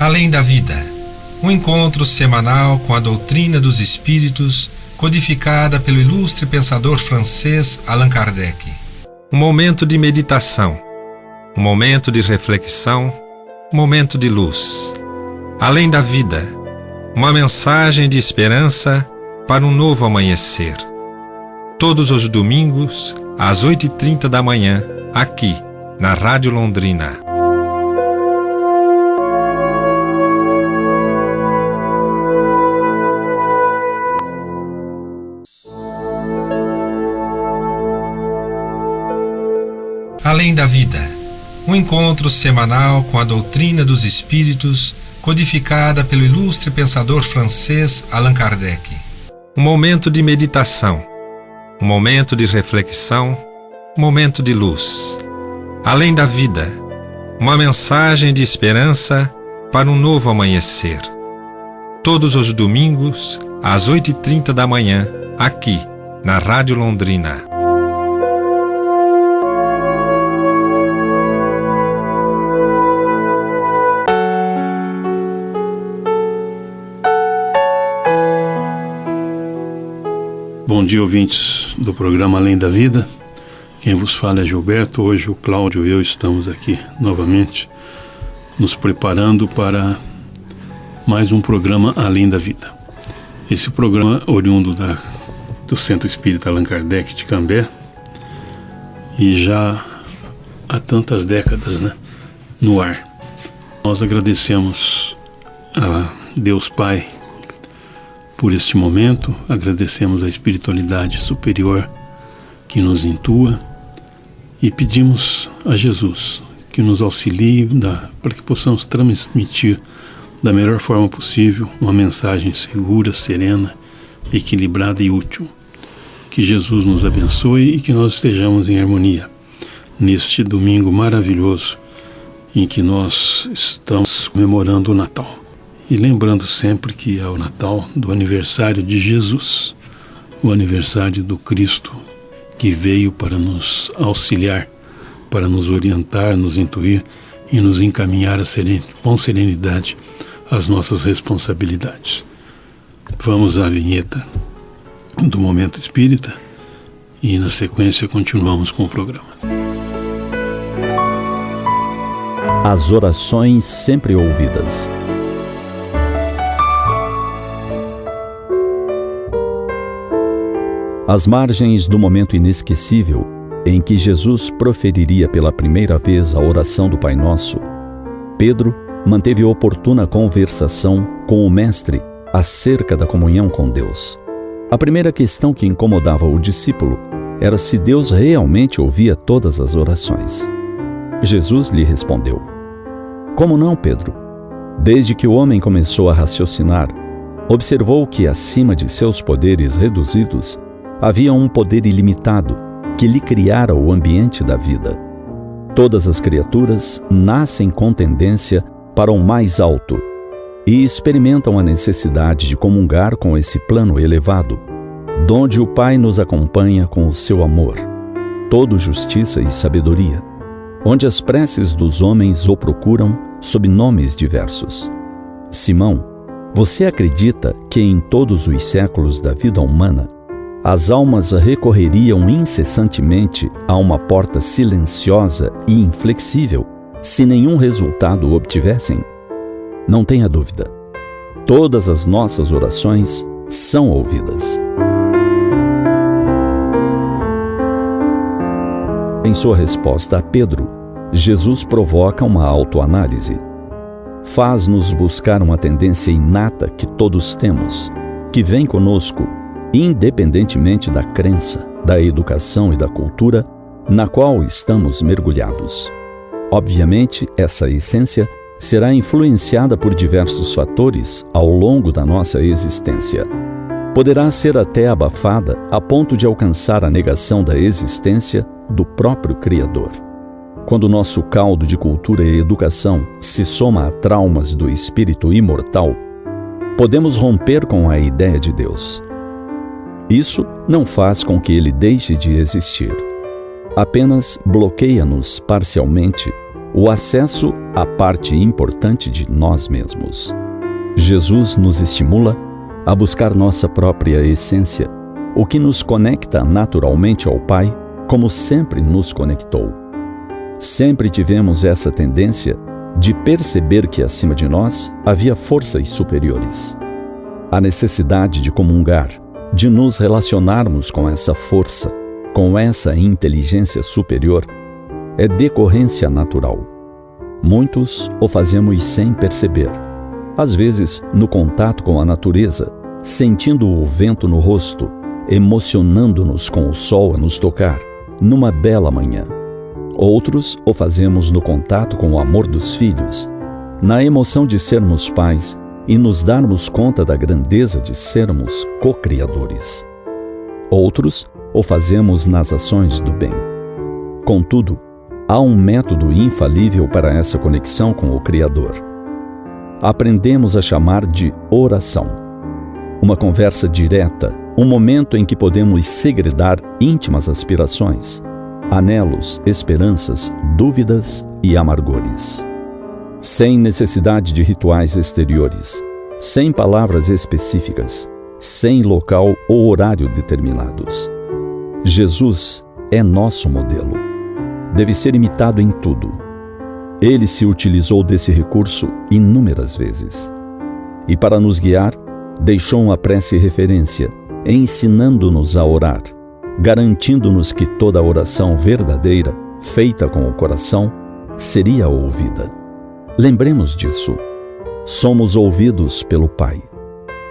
Além da vida, um encontro semanal com a doutrina dos espíritos, codificada pelo ilustre pensador francês Allan Kardec. Um momento de meditação, um momento de reflexão, um momento de luz. Além da vida, uma mensagem de esperança para um novo amanhecer. Todos os domingos, às 8h30 da manhã, aqui, na Rádio Londrina. Além da vida, um encontro semanal com a doutrina dos espíritos, codificada pelo ilustre pensador francês Allan Kardec. Um momento de meditação, um momento de reflexão, um momento de luz. Além da vida, uma mensagem de esperança para um novo amanhecer. Todos os domingos, às 8h30 da manhã, aqui, na Rádio Londrina. Bom dia, ouvintes do programa Além da Vida. Quem vos fala é Gilberto. Hoje o Cláudio e eu estamos aqui novamente nos preparando para mais um programa Além da Vida. Esse programa oriundo do Centro Espírita Allan Kardec de Cambé, e já há tantas décadas, no ar. Nós agradecemos a Deus Pai por este momento, agradecemos a espiritualidade superior que nos intua e pedimos a Jesus que nos auxilie para que possamos transmitir da melhor forma possível uma mensagem segura, serena, equilibrada e útil. Que Jesus nos abençoe e que nós estejamos em harmonia neste domingo maravilhoso em que nós estamos comemorando o Natal. E lembrando sempre que é o Natal do aniversário de Jesus, o aniversário do Cristo que veio para nos auxiliar, para nos orientar, nos intuir e nos encaminhar com serenidade as nossas responsabilidades. Vamos à vinheta do Momento Espírita e na sequência continuamos com o programa. As orações sempre ouvidas. Às margens do momento inesquecível em que Jesus proferiria pela primeira vez a oração do Pai Nosso, Pedro manteve oportuna conversação com o Mestre acerca da comunhão com Deus. A primeira questão que incomodava o discípulo era se Deus realmente ouvia todas as orações. Jesus lhe respondeu: "Como não, Pedro? Desde que o homem começou a raciocinar, observou que acima de seus poderes reduzidos havia um poder ilimitado que lhe criara o ambiente da vida. Todas as criaturas nascem com tendência para o mais alto e experimentam a necessidade de comungar com esse plano elevado, donde o Pai nos acompanha com o seu amor, todo justiça e sabedoria, onde as preces dos homens o procuram sob nomes diversos. Simão, você acredita que em todos os séculos da vida humana, as almas recorreriam incessantemente a uma porta silenciosa e inflexível se nenhum resultado obtivessem? Não tenha dúvida. Todas as nossas orações são ouvidas. Em sua resposta a Pedro, Jesus provoca uma autoanálise. Faz-nos buscar uma tendência inata que todos temos, que vem conosco, independentemente da crença, da educação e da cultura na qual estamos mergulhados. Obviamente, essa essência será influenciada por diversos fatores ao longo da nossa existência. Poderá ser até abafada a ponto de alcançar a negação da existência do próprio Criador. Quando nosso caldo de cultura e educação se soma a traumas do espírito imortal, podemos romper com a ideia de Deus. Isso não faz com que ele deixe de existir. Apenas bloqueia-nos parcialmente o acesso à parte importante de nós mesmos. Jesus nos estimula a buscar nossa própria essência, o que nos conecta naturalmente ao Pai, como sempre nos conectou. Sempre tivemos essa tendência de perceber que acima de nós havia forças superiores. A necessidade de comungar, de nos relacionarmos com essa força, com essa inteligência superior, é decorrência natural. Muitos o fazemos sem perceber. Às vezes, no contato com a natureza, sentindo o vento no rosto, emocionando-nos com o sol a nos tocar, numa bela manhã. Outros o fazemos no contato com o amor dos filhos, na emoção de sermos pais e nos darmos conta da grandeza de sermos co-criadores. Outros o fazemos nas ações do bem. Contudo, há um método infalível para essa conexão com o Criador. Aprendemos a chamar de oração. Uma conversa direta, um momento em que podemos segredar íntimas aspirações, anelos, esperanças, dúvidas e amargores. Sem necessidade de rituais exteriores, sem palavras específicas, sem local ou horário determinados. Jesus é nosso modelo. Deve ser imitado em tudo. Ele se utilizou desse recurso inúmeras vezes. E para nos guiar, deixou uma prece referência, ensinando-nos a orar, garantindo-nos que toda oração verdadeira, feita com o coração, seria ouvida. Lembremos disso. Somos ouvidos pelo Pai.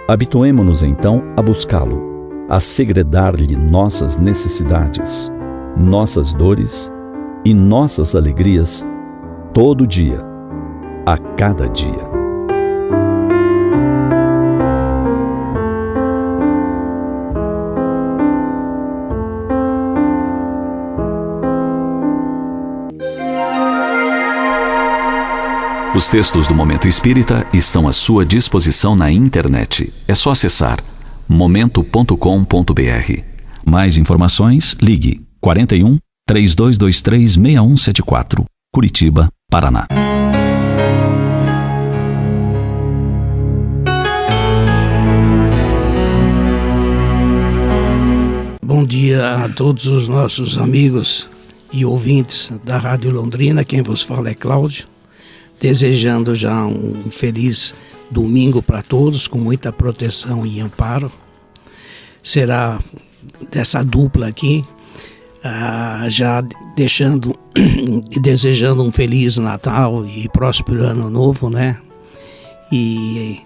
Habituemo-nos então a buscá-lo, a segredar-lhe nossas necessidades, nossas dores e nossas alegrias, todo dia, a cada dia. Os textos do Momento Espírita estão à sua disposição na internet. É só acessar momento.com.br. Mais informações, ligue 41 3223 6174, Curitiba, Paraná. Bom dia a todos os nossos amigos e ouvintes da Rádio Londrina. Quem vos fala é Cláudio. Desejando já um feliz domingo para todos, com muita proteção e amparo. Será dessa dupla aqui, já deixando e desejando um feliz Natal e próspero Ano Novo, né? E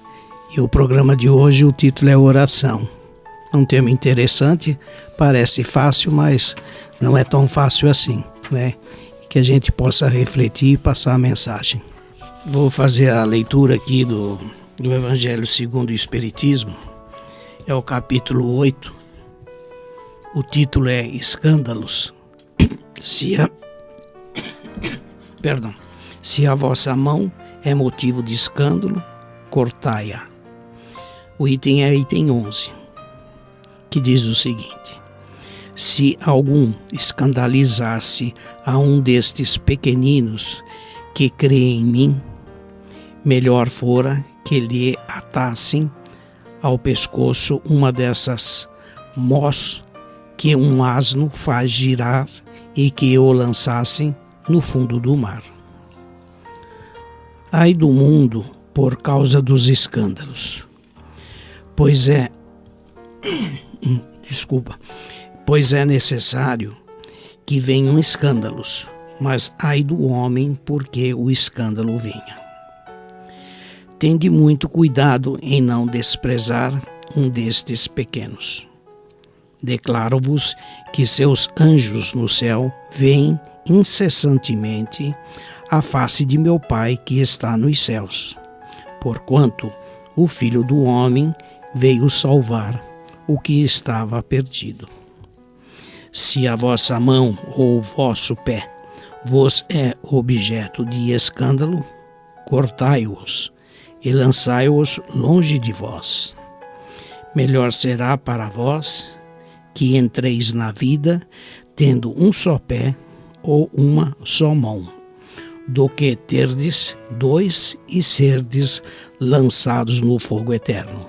o programa de hoje, o título é Oração. É um tema interessante, parece fácil, mas não é tão fácil assim, né? Que a gente possa refletir e passar a mensagem. Vou fazer a leitura aqui do Evangelho segundo o Espiritismo. É o capítulo 8. O título é Escândalos. Se a vossa mão é motivo de escândalo, cortai-a. O item é item 11, que diz o seguinte: se algum escandalizar-se a um destes pequeninos que crê em mim, melhor fora que lhe atassem ao pescoço uma dessas mós que um asno faz girar e que o lançassem no fundo do mar. Ai do mundo por causa dos escândalos, pois é necessário que venham escândalos, mas ai do homem porque o escândalo venha. Tende muito cuidado em não desprezar um destes pequenos. Declaro-vos que seus anjos no céu veem incessantemente a face de meu Pai que está nos céus, porquanto o Filho do Homem veio salvar o que estava perdido. Se a vossa mão ou o vosso pé vos é objeto de escândalo, cortai-os e lançai-os longe de vós. Melhor será para vós que entreis na vida tendo um só pé ou uma só mão, do que terdes dois e serdes lançados no fogo eterno.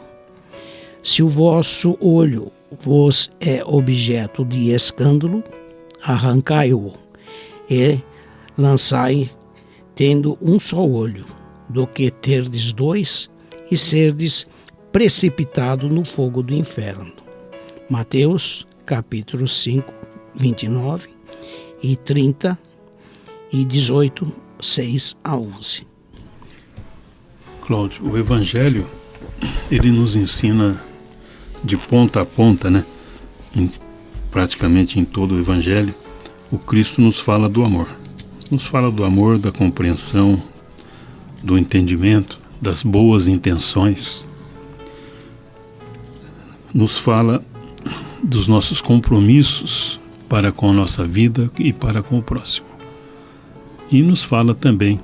Se o vosso olho vos é objeto de escândalo, arrancai-o e lançai, tendo um só olho, do que terdes dois e serdes precipitado no fogo do inferno. Mateus, capítulo 5, 29 e 30 e 18, 6 a 11. Cláudio, o Evangelho, ele nos ensina de ponta a ponta, né? Praticamente em todo o Evangelho, o Cristo nos fala do amor. Nos fala do amor, da compreensão, do entendimento, das boas intenções. Nos fala dos nossos compromissos para com a nossa vida e para com o próximo. E nos fala também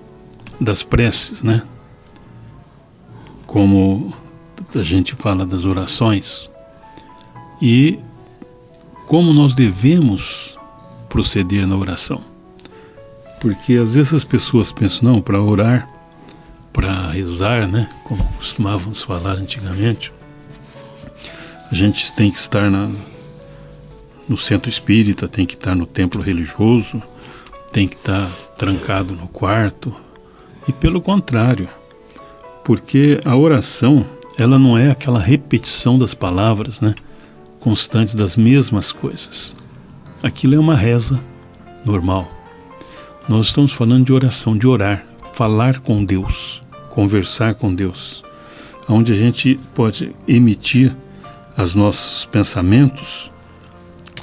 das preces, né? Como a gente fala das orações e como nós devemos proceder na oração. Porque às vezes as pessoas pensam, não, para orar, para rezar, né? Como costumávamos falar antigamente, a gente tem que estar no centro espírita, tem que estar no templo religioso, tem que estar trancado no quarto. E pelo contrário, porque a oração, ela não é aquela repetição das palavras, né, constantes das mesmas coisas. Aquilo é uma reza normal. Nós estamos falando de oração, de orar, falar com Deus, conversar com Deus, onde a gente pode emitir os nossos pensamentos,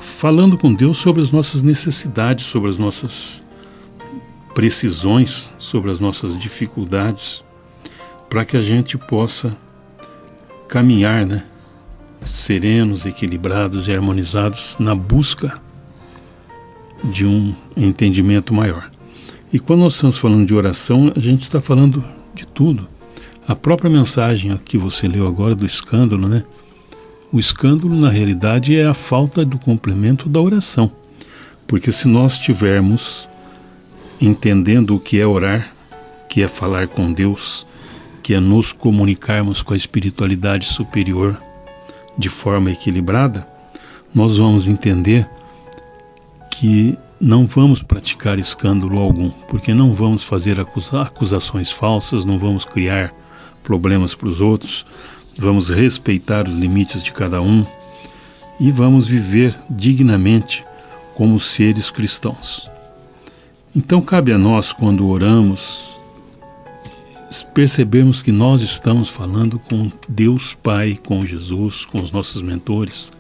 falando com Deus sobre as nossas necessidades, sobre as nossas precisões, sobre as nossas dificuldades, para que a gente possa caminhar, né, serenos, equilibrados e harmonizados na busca de um entendimento maior. E quando nós estamos falando de oração, a gente está falando de tudo. A própria mensagem que você leu agora do escândalo, né? O escândalo, na realidade, é a falta do complemento da oração. Porque se nós estivermos entendendo o que é orar, que é falar com Deus, que é nos comunicarmos com a espiritualidade superior de forma equilibrada, nós vamos entender que não vamos praticar escândalo algum, porque não vamos fazer acusações falsas, não vamos criar problemas para os outros, vamos respeitar os limites de cada um e vamos viver dignamente como seres cristãos. Então cabe a nós, quando oramos, percebemos que nós estamos falando com Deus Pai, com Jesus, com os nossos mentores.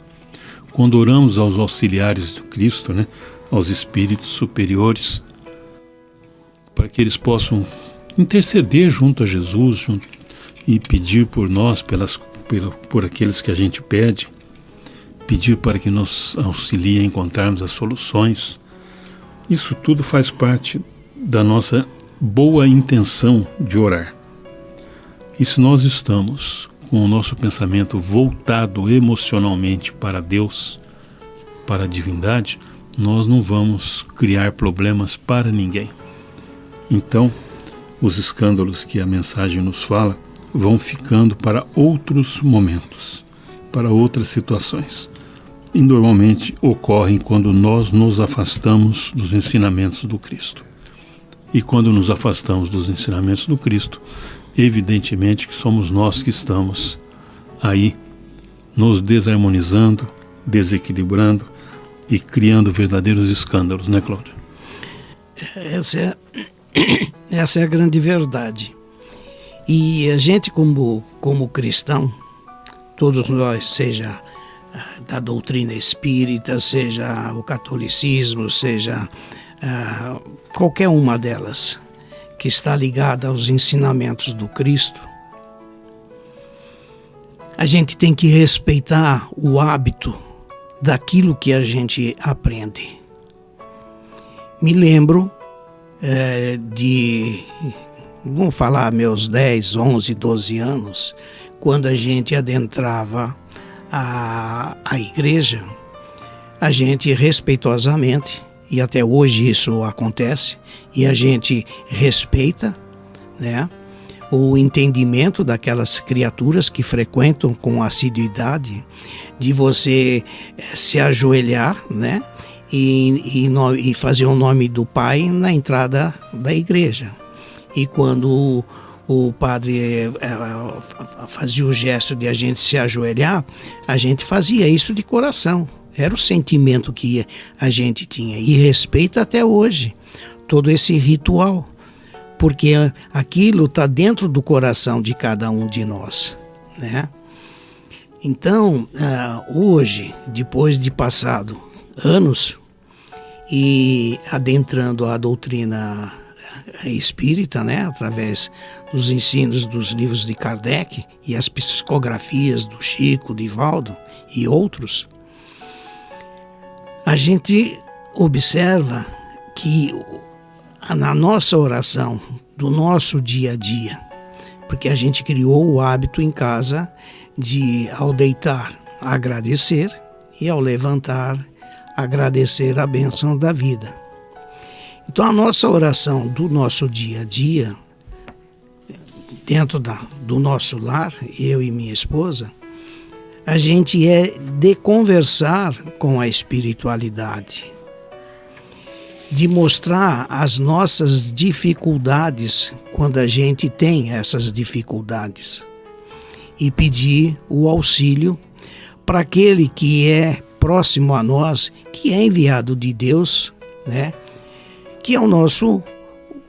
Quando oramos aos auxiliares do Cristo, né, aos espíritos superiores, para que eles possam interceder junto a Jesus e pedir por nós, por aqueles que a gente pede, pedir para que nos auxiliem a encontrarmos as soluções. Isso tudo faz parte da nossa boa intenção de orar. E se nós estamos com o nosso pensamento voltado emocionalmente para Deus, para a divindade, nós não vamos criar problemas para ninguém. Então, os escândalos que a mensagem nos fala vão ficando para outros momentos, para outras situações. E normalmente ocorrem quando nós nos afastamos dos ensinamentos do Cristo. E quando nos afastamos dos ensinamentos do Cristo, evidentemente que somos nós que estamos aí nos desarmonizando, desequilibrando e criando verdadeiros escândalos, né, Cláudio? Essa é a grande verdade. E a gente, como cristão, todos nós, seja da doutrina espírita, seja o catolicismo, seja qualquer uma delas que está ligada aos ensinamentos do Cristo, a gente tem que respeitar o hábito daquilo que a gente aprende. Me lembro vamos falar, meus 10, 11, 12 anos, quando a gente adentrava a igreja, a gente respeitosamente e até hoje isso acontece, e a gente respeita, né, o entendimento daquelas criaturas que frequentam com assiduidade, de você se ajoelhar, né, e fazer o nome do Pai na entrada da igreja. E quando o padre fazia o gesto de a gente se ajoelhar, a gente fazia isso de coração. Era o sentimento que a gente tinha, e respeita até hoje todo esse ritual, porque aquilo está dentro do coração de cada um de nós, né? Então, hoje, depois de passado anos e adentrando a doutrina espírita, né, através dos ensinos dos livros de Kardec e as psicografias do Chico, Divaldo e outros, a gente observa que na nossa oração, do nosso dia a dia, porque a gente criou o hábito em casa de, ao deitar, agradecer, e ao levantar, agradecer a bênção da vida. Então a nossa oração do nosso dia a dia, dentro do nosso lar, eu e minha esposa, a gente é de conversar com a espiritualidade, de mostrar as nossas dificuldades quando a gente tem essas dificuldades e pedir o auxílio para aquele que é próximo a nós, que é enviado de Deus, né? Que é o nosso,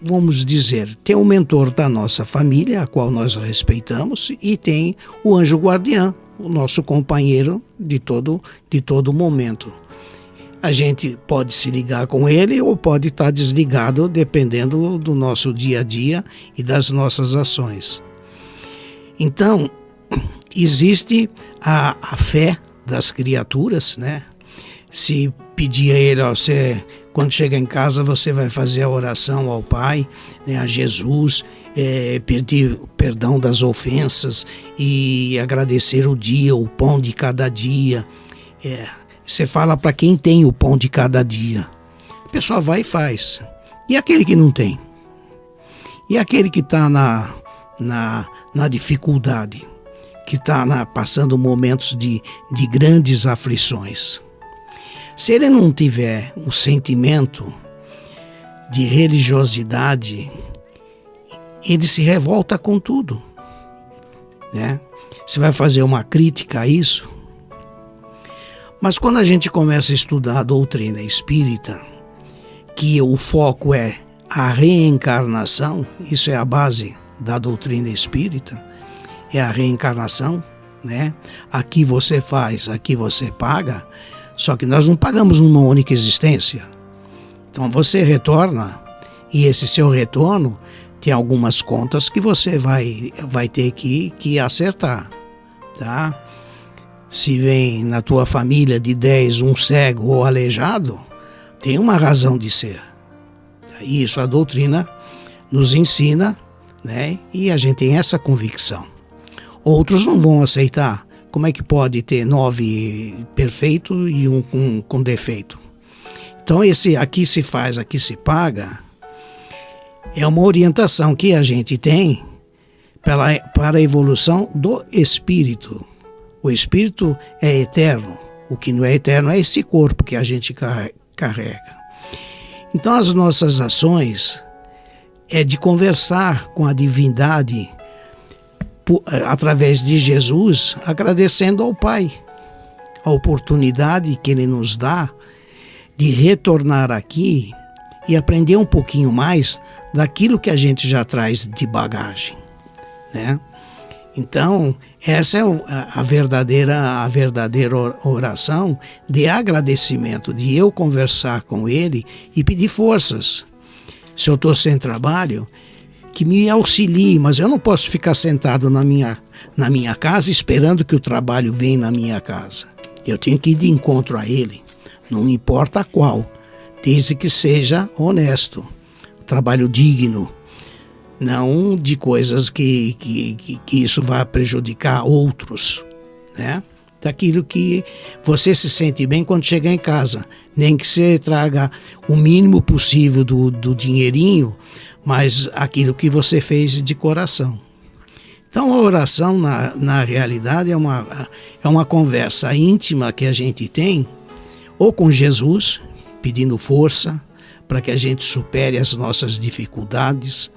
vamos dizer, tem o mentor da nossa família, a qual nós respeitamos, e tem o anjo guardião, o nosso companheiro de todo momento. A gente pode se ligar com ele ou pode estar desligado, dependendo do nosso dia a dia e das nossas ações. Então, existe a fé das criaturas, né? Se pedir a ele, ó, você, quando chega em casa, você vai fazer a oração ao Pai, né, a Jesus, pedir perdão das ofensas e agradecer o dia, o pão de cada dia. Você fala para quem tem o pão de cada dia. A pessoa vai e faz. E aquele que não tem? E aquele que está na dificuldade? Que está passando momentos de grandes aflições? Se ele não tiver um sentimento de religiosidade, ele se revolta com tudo, né? Você vai fazer uma crítica a isso? Mas quando a gente começa a estudar a doutrina espírita, que o foco é a reencarnação, isso é a base da doutrina espírita, é a reencarnação, né? Aqui você faz, aqui você paga, só que nós não pagamos numa única existência. Então você retorna, e esse seu retorno tem algumas contas que você vai ter que acertar, tá? Se vem na tua família de 10 um cego ou aleijado, tem uma razão de ser. Isso a doutrina nos ensina, né? E a gente tem essa convicção. Outros não vão aceitar. Como é que pode ter 9 perfeitos e um com defeito? Então esse aqui se faz, aqui se paga, é uma orientação que a gente tem para a evolução do espírito. O espírito é eterno. O que não é eterno é esse corpo que a gente carrega. Então as nossas ações é de conversar com a divindade através de Jesus, agradecendo ao Pai a oportunidade que Ele nos dá de retornar aqui e aprender um pouquinho mais daquilo que a gente já traz de bagagem, né? Então, essa é a verdadeira oração de agradecimento, de eu conversar com Ele e pedir forças. Se eu estou sem trabalho, que me auxilie, mas eu não posso ficar sentado na minha casa esperando que o trabalho venha na minha casa. Eu tenho que ir de encontro a Ele, não importa qual, desde que seja honesto, trabalho digno, não de coisas que isso vai prejudicar outros, né? Daquilo que você se sente bem quando chegar em casa. Nem que você traga o mínimo possível do dinheirinho, mas aquilo que você fez de coração. Então a oração, na realidade, é uma conversa íntima que a gente tem, ou com Jesus, pedindo força para que a gente supere as nossas dificuldades,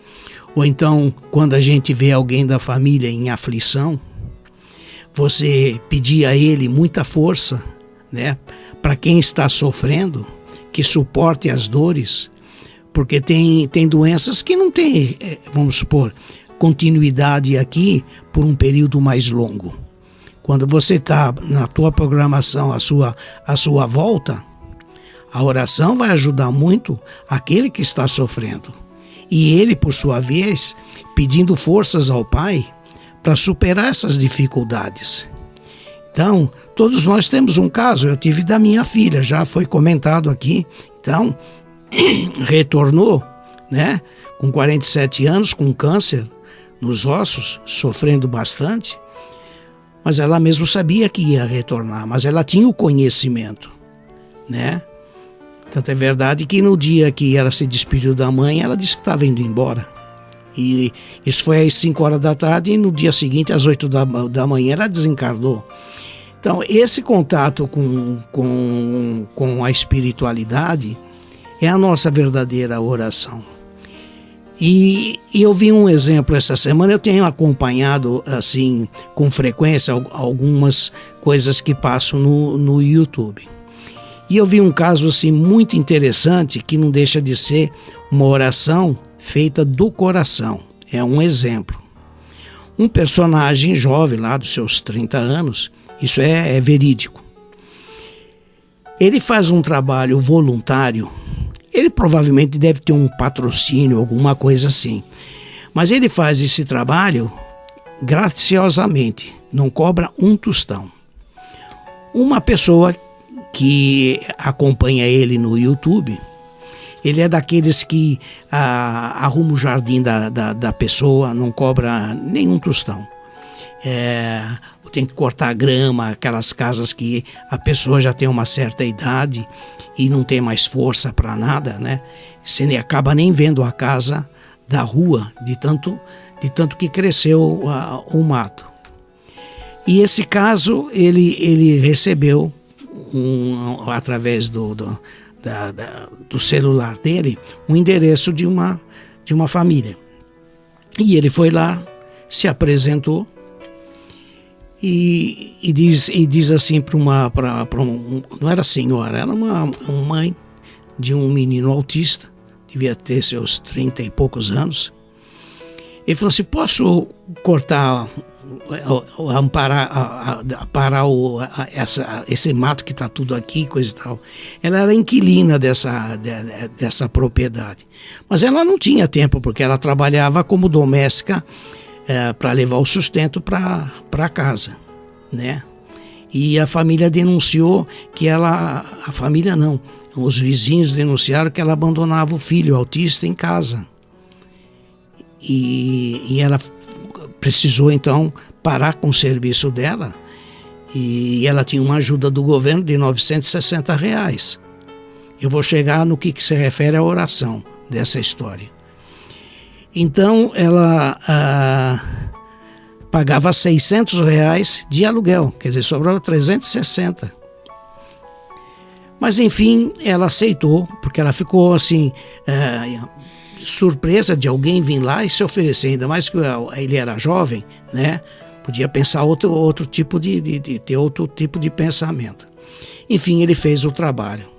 ou então quando a gente vê alguém da família em aflição, você pedir a ele muita força, né, para quem está sofrendo, que suporte as dores, porque tem doenças que não tem, vamos supor, continuidade aqui por um período mais longo. Quando você está na tua programação, a sua volta, a oração vai ajudar muito aquele que está sofrendo. E ele, por sua vez, pedindo forças ao Pai para superar essas dificuldades. Então, todos nós temos um caso. Eu tive da minha filha, já foi comentado aqui. Então, retornou, né, com 47 anos, com câncer nos ossos, sofrendo bastante. Mas ela mesmo sabia que ia retornar, mas ela tinha o conhecimento, né? Tanto é verdade que no dia que ela se despediu da mãe, ela disse que estava indo embora. E isso foi às 5 horas da tarde e no dia seguinte, às 8 da manhã, ela desencarnou. Então, esse contato com a espiritualidade é a nossa verdadeira oração. E eu vi um exemplo essa semana. Eu tenho acompanhado assim com frequência algumas coisas que passam no YouTube. E eu vi um caso assim muito interessante que não deixa de ser uma oração feita do coração. É um exemplo. Um personagem jovem lá dos seus 30 anos, isso é verídico. Ele faz um trabalho voluntário. Ele provavelmente deve ter um patrocínio, alguma coisa assim. Mas ele faz esse trabalho graciosamente, não cobra um tostão. Uma pessoa que acompanha ele no YouTube, ele é daqueles que arruma o jardim da pessoa, não cobra nenhum tostão. Tem que cortar a grama, aquelas casas que a pessoa já tem uma certa idade e não tem mais força para nada, né? Você acaba nem vendo a casa da rua, de tanto que cresceu o mato. E esse caso, ele recebeu, através do celular dele, um endereço de uma família. E ele foi lá, se apresentou, e diz assim para não era senhora, era uma mãe de um menino autista, devia ter seus 30 e poucos anos. Ele falou assim: posso cortar, parar esse mato que está tudo aqui, coisa e tal. Ela era inquilina dessa propriedade, mas ela não tinha tempo, porque ela trabalhava como doméstica para levar o sustento para casa, né? E a família denunciou que os vizinhos denunciaram que ela abandonava o filho autista em casa. E ela precisou então parar com o serviço dela, e ela tinha uma ajuda do governo de R$960. Eu vou chegar no que se refere à oração dessa história. Então ela pagava R$600 de aluguel, quer dizer, sobrava 360. Mas enfim, ela aceitou, porque ela ficou assim, surpresa de alguém vir lá e se oferecer, ainda mais que ele era jovem, né? Podia pensar outro tipo ter outro tipo de pensamento. Enfim, ele fez o trabalho.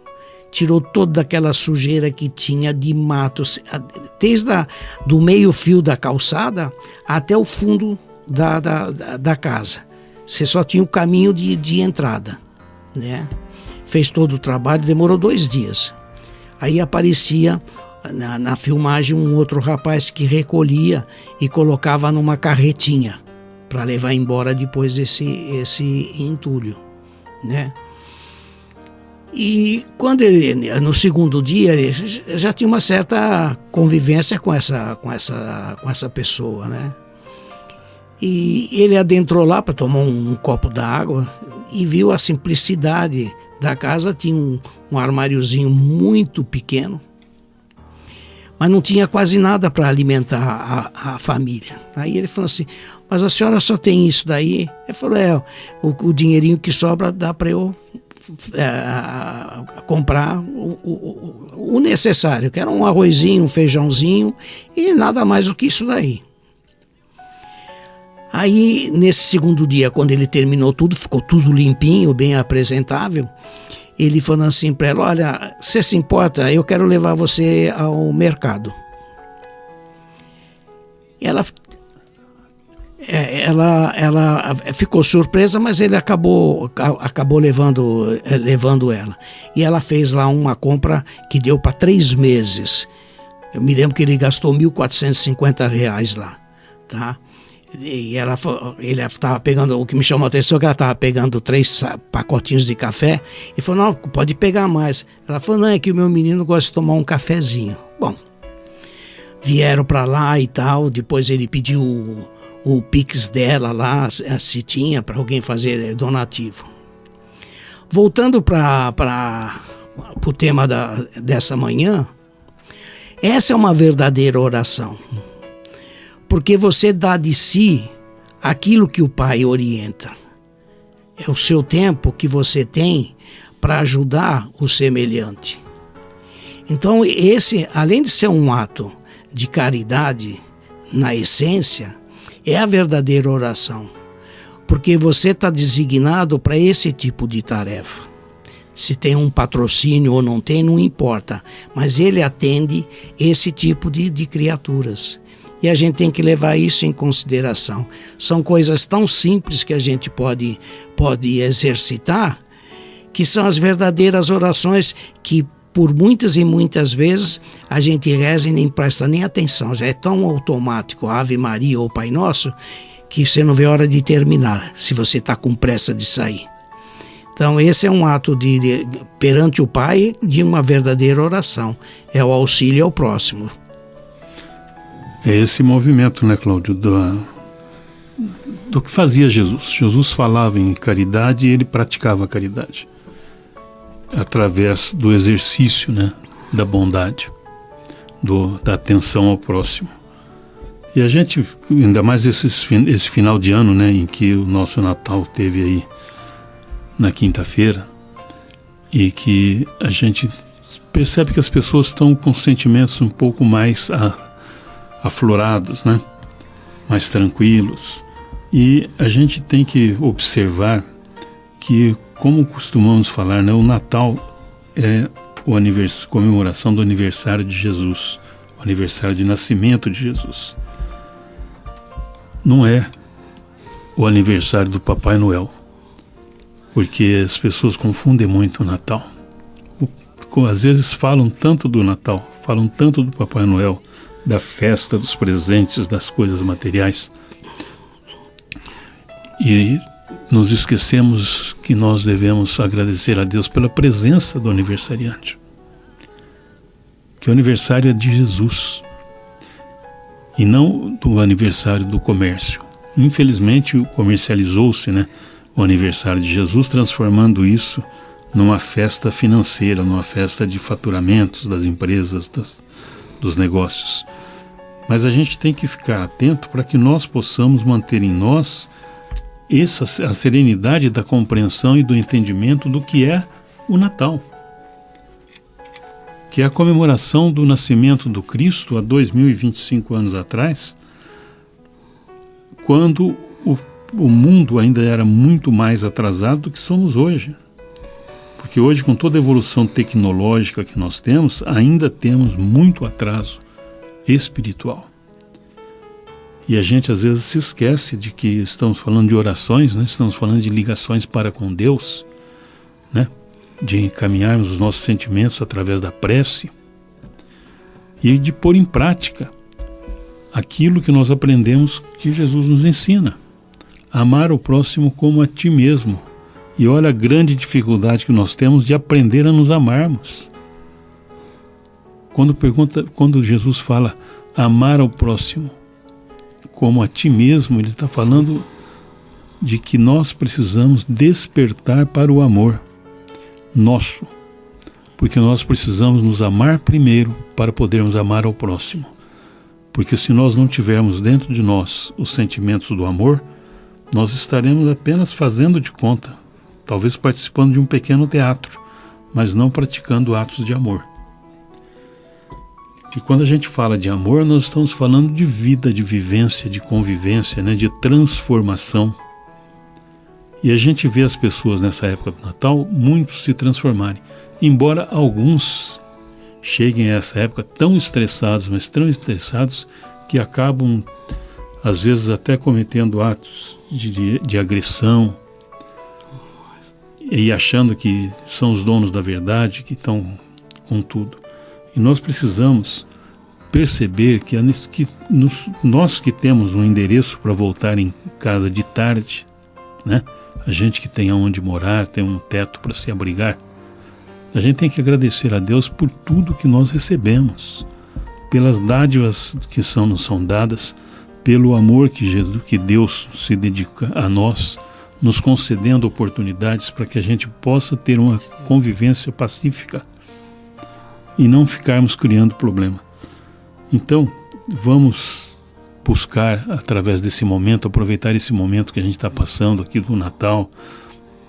Tirou toda aquela sujeira que tinha de matos, desde do meio fio da calçada até o fundo da casa. Você só tinha o caminho de entrada, né? Fez todo o trabalho, demorou 2 dias. Aí aparecia na filmagem um outro rapaz que recolhia e colocava numa carretinha para levar embora depois esse entulho, né? E quando no segundo dia, ele já tinha uma certa convivência com essa pessoa, né? E ele adentrou lá para tomar um copo d'água e viu a simplicidade da casa tinha um armáriozinho muito pequeno, mas não tinha quase nada para alimentar a família. Aí ele falou assim, mas a senhora só tem isso daí? Ele falou, o dinheirinho que sobra dá para eu comprar o necessário, que era um arrozinho, um feijãozinho e nada mais do que isso daí. Aí, nesse segundo dia, quando ele terminou tudo, ficou tudo limpinho, bem apresentável, ele falou assim para ela, olha, você se importa? Eu quero levar você ao mercado. Ela ficou surpresa, mas ele acabou levando ela. E ela fez lá uma compra que deu para 3 meses. Eu me lembro que ele gastou R$1.450 lá, tá? E ele estava pegando, o que me chamou a atenção é que ela estava pegando 3 pacotinhos de café e falou, não, pode pegar mais. Ela falou, não, é que o meu menino gosta de tomar um cafezinho. Bom, vieram para lá e tal, depois ele pediu o Pix dela lá, se tinha, para alguém fazer donativo. Voltando para o tema dessa manhã, essa é uma verdadeira oração. Porque você dá de si aquilo que o Pai orienta. É o seu tempo que você tem para ajudar o semelhante. Então, esse, além de ser um ato de caridade, na essência, é a verdadeira oração. Porque você está designado para esse tipo de tarefa. Se tem um patrocínio ou não tem, não importa. Mas ele atende esse tipo de criaturas. E a gente tem que levar isso em consideração. São coisas tão simples que a gente pode exercitar, que são as verdadeiras orações que por muitas e muitas vezes a gente reza e nem presta nem atenção. Já é tão automático, Ave Maria ou Pai Nosso, que você não vê a hora de terminar, se você está com pressa de sair. Então esse é um ato perante o Pai de uma verdadeira oração. É o auxílio ao próximo. É esse movimento, né, Cláudio, do que fazia Jesus. Jesus falava em caridade e ele praticava a caridade. Através do exercício, né, da bondade, da atenção ao próximo. E a gente, ainda mais esse final de ano, né, em que o nosso Natal teve aí na quinta-feira, e que a gente percebe que as pessoas estão com sentimentos um pouco mais aflorados, né? Mais tranquilos. E a gente tem que observar que, como costumamos falar, né, o Natal é a comemoração do aniversário de Jesus, o aniversário de nascimento de Jesus. Não é o aniversário do Papai Noel, porque as pessoas confundem muito o Natal. Às vezes falam tanto do Natal, falam tanto do Papai Noel, da festa, dos presentes, das coisas materiais, e nos esquecemos que nós devemos agradecer a Deus pela presença do aniversariante, que o aniversário é de Jesus e não do aniversário do comércio. Infelizmente comercializou-se, né, o aniversário de Jesus, transformando isso numa festa financeira, numa festa de faturamentos das empresas, dos negócios. Mas a gente tem que ficar atento para que nós possamos manter em nós a serenidade da compreensão e do entendimento do que é o Natal, que é a comemoração do nascimento do Cristo há 2025 anos atrás, quando o mundo ainda era muito mais atrasado do que somos hoje. Porque hoje, com toda a evolução tecnológica que nós temos, ainda temos muito atraso espiritual. E a gente às vezes se esquece de que estamos falando de orações, né? Estamos falando de ligações para com Deus, né? De encaminharmos os nossos sentimentos através da prece e de pôr em prática aquilo que nós aprendemos que Jesus nos ensina. Amar o próximo como a ti mesmo. E olha a grande dificuldade que nós temos de aprender a nos amarmos. Quando Jesus fala amar ao próximo como a ti mesmo, ele está falando de que nós precisamos despertar para o amor. nosso, porque nós precisamos nos amar primeiro para podermos amar ao próximo. Porque se nós não tivermos dentro de nós os sentimentos do amor, nós estaremos apenas fazendo de conta, talvez participando de um pequeno teatro, mas não praticando atos de amor. E quando a gente fala de amor, nós estamos falando de vida, de vivência, de convivência, né, de transformação. E a gente vê as pessoas nessa época do Natal, muitos se transformarem, embora alguns cheguem a essa época tão estressados, mas tão estressados, que acabam, às vezes, até cometendo atos de agressão, e achando que são os donos da verdade, que estão com tudo. E nós precisamos perceber que nós que temos um endereço para voltar em casa de tarde, né? A gente que tem aonde morar, tem um teto para se abrigar, a gente tem que agradecer a Deus por tudo que nós recebemos, pelas dádivas que nos são dadas, pelo amor que Deus se dedica a nós, nos concedendo oportunidades para que a gente possa ter uma convivência pacífica e não ficarmos criando problema. Então, vamos buscar, através desse momento, aproveitar esse momento que a gente está passando aqui do Natal,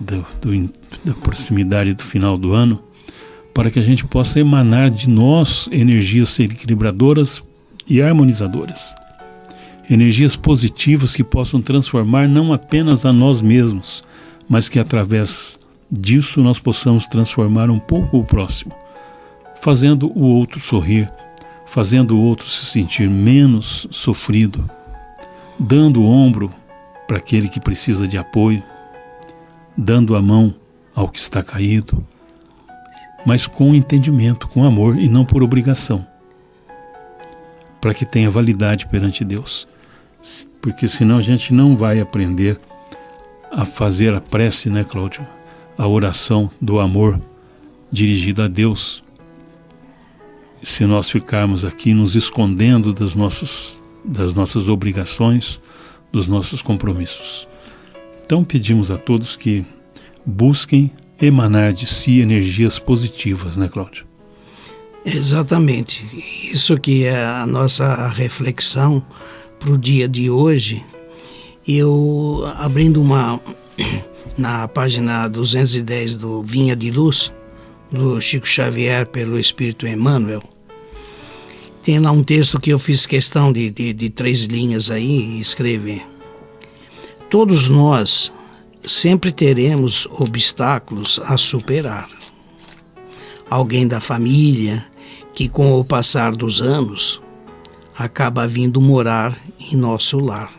da proximidade do final do ano, para que a gente possa emanar de nós energias equilibradoras e harmonizadoras. Energias positivas que possam transformar não apenas a nós mesmos, mas que através disso nós possamos transformar um pouco o próximo, fazendo o outro sorrir, fazendo o outro se sentir menos sofrido, dando o ombro para aquele que precisa de apoio, dando a mão ao que está caído, mas com entendimento, com amor e não por obrigação, para que tenha validade perante Deus. Porque senão a gente não vai aprender a fazer a prece, né, Cláudio? A oração do amor dirigida a Deus, se nós ficarmos aqui nos escondendo das nossas obrigações, dos nossos compromissos. Então pedimos a todos que busquem emanar de si energias positivas, né, Cláudio? Exatamente. Isso que é a nossa reflexão para o dia de hoje. Eu, abrindo na página 210 do Vinha de Luz, do Chico Xavier pelo Espírito Emmanuel, tem lá um texto que eu fiz questão de 3 linhas aí e escrever. Todos nós sempre teremos obstáculos a superar. Alguém da família que, com o passar dos anos, acaba vindo morar em nosso lar.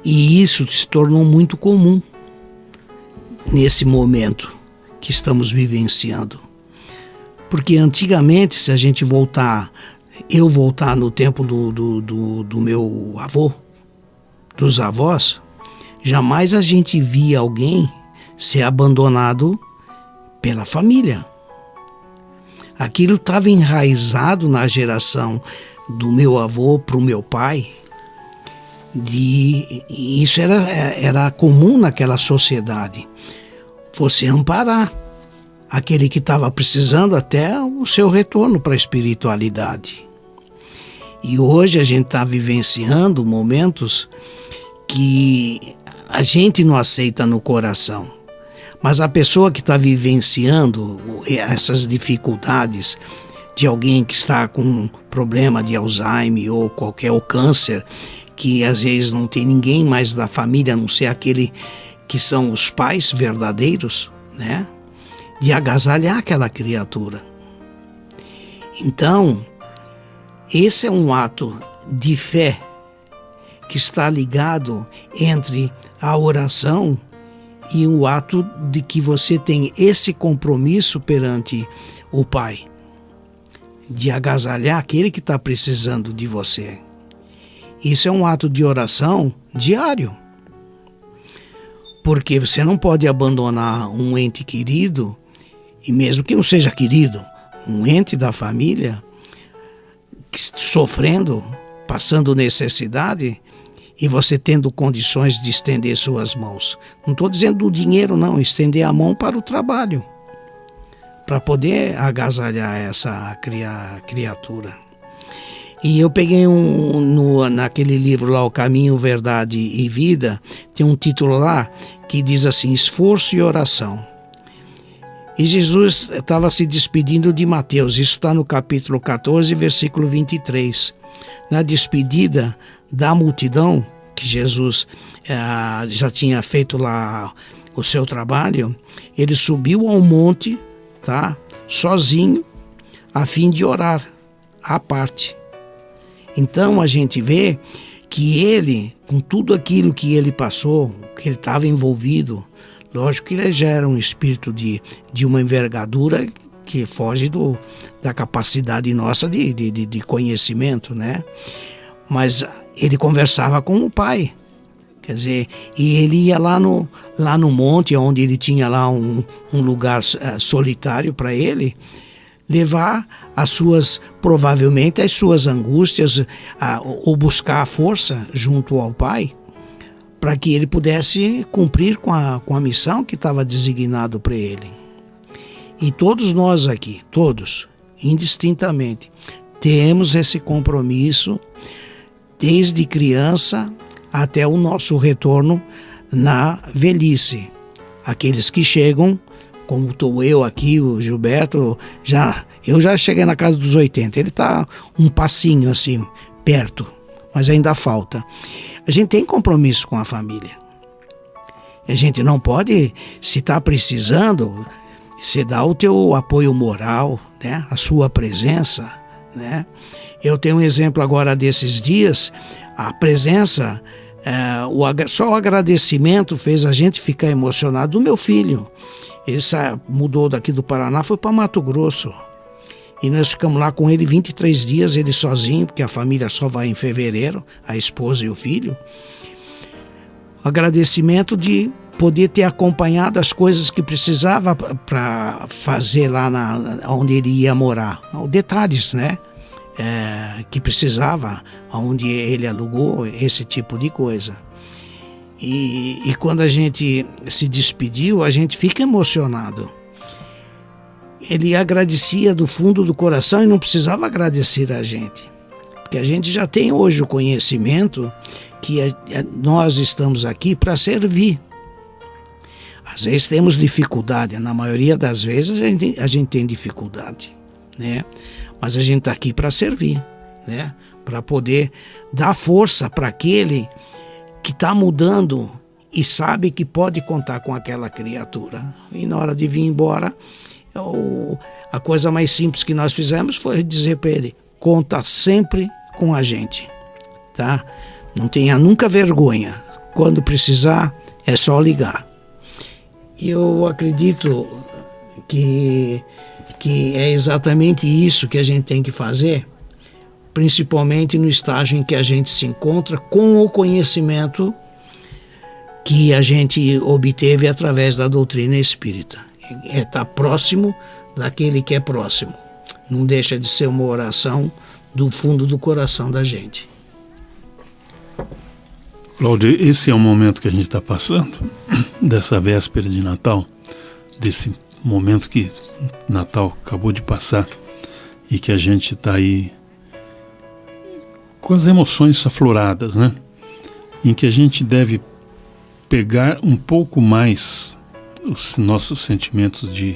E isso se tornou muito comum nesse momento que estamos vivenciando. Porque antigamente, se a gente voltar no tempo do meu avô, dos avós, jamais a gente via alguém ser abandonado pela família. Aquilo estava enraizado na geração do meu avô para o meu pai, e isso era comum naquela sociedade. Você amparar aquele que estava precisando até o seu retorno para a espiritualidade. E hoje a gente está vivenciando momentos que a gente não aceita no coração. Mas a pessoa que está vivenciando essas dificuldades de alguém que está com problema de Alzheimer ou qualquer câncer, que às vezes não tem ninguém mais da família, a não ser aquele que são os pais verdadeiros, né? De agasalhar aquela criatura. Então, esse é um ato de fé que está ligado entre a oração e o ato de que você tem esse compromisso perante o Pai, de agasalhar aquele que está precisando de você. Isso é um ato de oração diário, porque você não pode abandonar um ente querido, e mesmo que não seja querido, um ente da família, sofrendo, passando necessidade, e você tendo condições de estender suas mãos. Não estou dizendo do dinheiro, não, estender a mão para o trabalho, para poder agasalhar essa criatura. E eu peguei naquele livro lá, O Caminho, Verdade e Vida, tem um título lá que diz assim, esforço e oração. E Jesus estava se despedindo de Mateus, isso está no capítulo 14, versículo 23. Na despedida da multidão, que Jesus já tinha feito lá o seu trabalho, ele subiu ao monte, tá, sozinho, a fim de orar, à parte. Então a gente vê que ele, com tudo aquilo que ele passou, que ele estava envolvido, lógico que ele já era um espírito de uma envergadura que foge da capacidade nossa de conhecimento, né? Mas ele conversava com o Pai, quer dizer, e ele ia lá no monte, onde ele tinha lá um lugar solitário para ele, levar provavelmente as suas angústias, ou buscar a força junto ao Pai, para que ele pudesse cumprir com a missão que estava designado para ele. E todos nós aqui, todos, indistintamente, temos esse compromisso desde criança até o nosso retorno na velhice. Aqueles que chegam, como estou eu aqui, o Gilberto, eu já cheguei na casa dos 80, ele está um passinho assim, perto, mas ainda falta. A gente tem compromisso com a família. A gente não pode, se está precisando, você dá o teu apoio moral, né? A sua presença, né? Eu tenho um exemplo agora desses dias, a presença, só o agradecimento fez a gente ficar emocionado do meu filho. Ele mudou daqui do Paraná, foi para Mato Grosso. E nós ficamos lá com ele 23 dias, ele sozinho, porque a família só vai em fevereiro, a esposa e o filho. Agradecimento de poder ter acompanhado as coisas que precisava para fazer lá onde ele ia morar. Detalhes, né? Que precisava, onde ele alugou, esse tipo de coisa. E quando a gente se despediu, a gente fica emocionado. Ele agradecia do fundo do coração e não precisava agradecer a gente, porque a gente já tem hoje o conhecimento que nós estamos aqui para servir. Às vezes temos dificuldade, na maioria das vezes a gente tem dificuldade, né? Mas a gente está aqui para servir, né? Para poder dar força para aquele que está mudando e sabe que pode contar com aquela criatura. E na hora de vir embora, a coisa mais simples que nós fizemos foi dizer para ele, conta sempre com a gente, tá? Não tenha nunca vergonha, quando precisar é só ligar. E eu acredito que é exatamente isso que a gente tem que fazer, principalmente no estágio em que a gente se encontra com o conhecimento que a gente obteve através da doutrina espírita. É estar próximo daquele que é próximo. Não deixa de ser uma oração do fundo do coração da gente. Cláudio, esse é o momento que a gente está passando, dessa véspera de Natal, desse momento que Natal acabou de passar e que a gente está aí com as emoções afloradas, né? Em que a gente deve pegar um pouco mais os nossos sentimentos de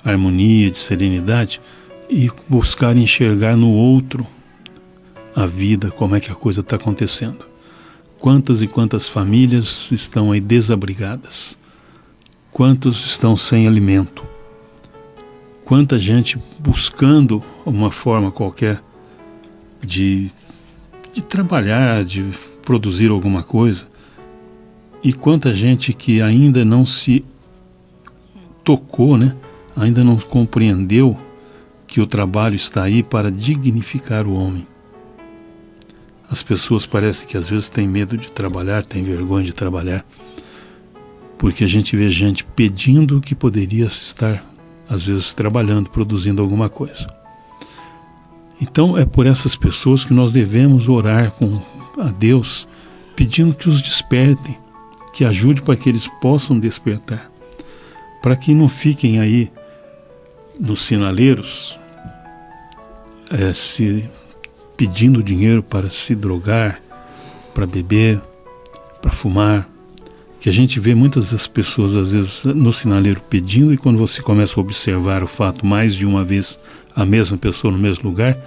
harmonia, de serenidade e buscar enxergar no outro a vida, como é que a coisa está acontecendo. Quantas e quantas famílias estão aí desabrigadas? Quantos estão sem alimento? Quanta gente buscando uma forma qualquer de trabalhar, de produzir alguma coisa, e quanta gente que ainda não se tocou, né? Ainda não compreendeu que o trabalho está aí para dignificar o homem. As pessoas parecem que às vezes têm medo de trabalhar, têm vergonha de trabalhar, porque a gente vê gente pedindo que poderia estar, às vezes, trabalhando, produzindo alguma coisa. Então é por essas pessoas que nós devemos orar a Deus, pedindo que os despertem, que ajude para que eles possam despertar, para que não fiquem aí nos sinaleiros se pedindo dinheiro para se drogar, para beber, para fumar, que a gente vê muitas das pessoas às vezes no sinaleiro pedindo, e quando você começa a observar o fato mais de uma vez, a mesma pessoa no mesmo lugar,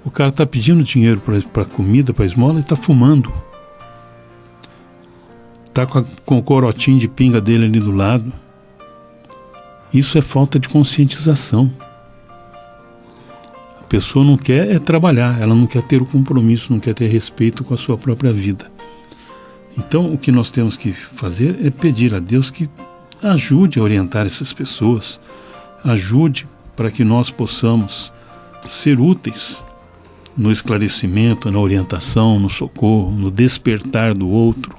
o cara está pedindo dinheiro para comida, para esmola, e está fumando. Está com o corotinho de pinga dele ali do lado. Isso é falta de conscientização. A pessoa não quer trabalhar, ela não quer ter o compromisso, não quer ter respeito com a sua própria vida. Então, o que nós temos que fazer é pedir a Deus que ajude a orientar essas pessoas, ajude para que nós possamos ser úteis no esclarecimento, na orientação, no socorro, no despertar do outro,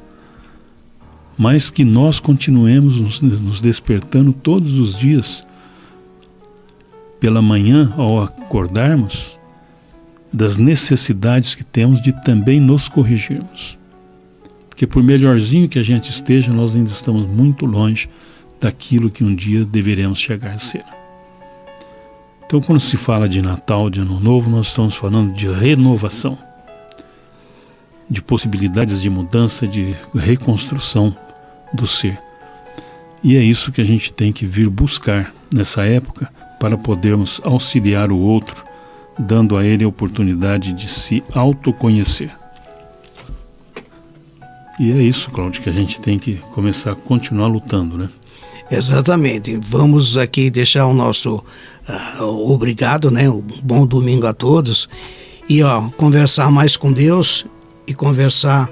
mas que nós continuemos nos despertando todos os dias, pela manhã, ao acordarmos, das necessidades que temos de também nos corrigirmos. Porque por melhorzinho que a gente esteja, nós ainda estamos muito longe daquilo que um dia deveremos chegar a ser. Então, quando se fala de Natal, de Ano Novo, nós estamos falando de renovação, de possibilidades de mudança, de reconstrução do ser. E é isso que a gente tem que vir buscar nessa época para podermos auxiliar o outro, dando a ele a oportunidade de se autoconhecer. E é isso, Cláudio, que a gente tem que começar a continuar lutando, né? Exatamente. Vamos aqui deixar o nosso obrigado, né? Um bom domingo a todos. E conversar mais com Deus e conversar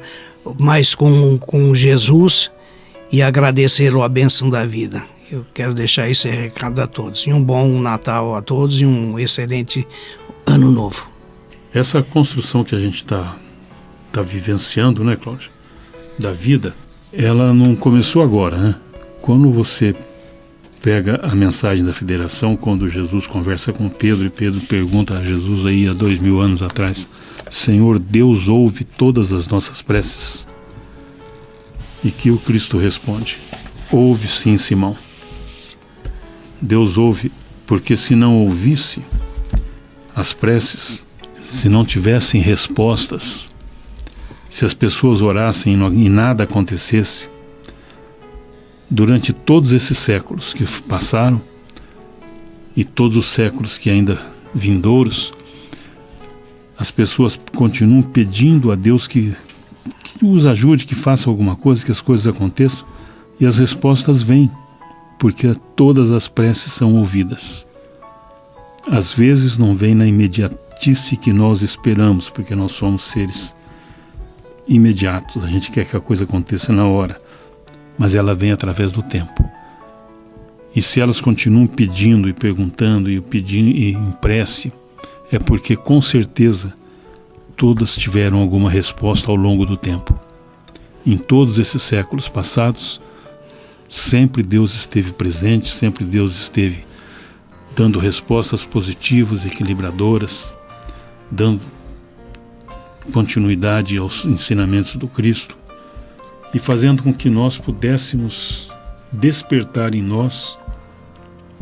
mais com Jesus e agradecer a bênção da vida. Eu quero deixar esse recado a todos. E um bom Natal a todos e um excelente Ano Novo. Essa construção que a gente está vivenciando, né, Cláudio, da vida, ela não começou agora, né? Quando você pega a mensagem da federação, quando Jesus conversa com Pedro, e Pedro pergunta a Jesus aí há 2000 anos atrás: Senhor, Deus ouve todas as nossas preces? E que o Cristo responde: ouve sim, Simão. Deus ouve, porque se não ouvisse as preces, se não tivessem respostas, se as pessoas orassem e nada acontecesse, durante todos esses séculos que passaram e todos os séculos que ainda vindouros, as pessoas continuam pedindo a Deus que os ajude, que faça alguma coisa, que as coisas aconteçam, e as respostas vêm, porque todas as preces são ouvidas. Às vezes não vem na imediatice que nós esperamos, porque nós somos seres imediatos, a gente quer que a coisa aconteça na hora, mas ela vem através do tempo. E se elas continuam pedindo e perguntando e pedindo e em prece, é porque com certeza todas tiveram alguma resposta ao longo do tempo. Em todos esses séculos passados, sempre Deus esteve presente, sempre Deus esteve dando respostas positivas, equilibradoras, dando continuidade aos ensinamentos do Cristo e fazendo com que nós pudéssemos despertar em nós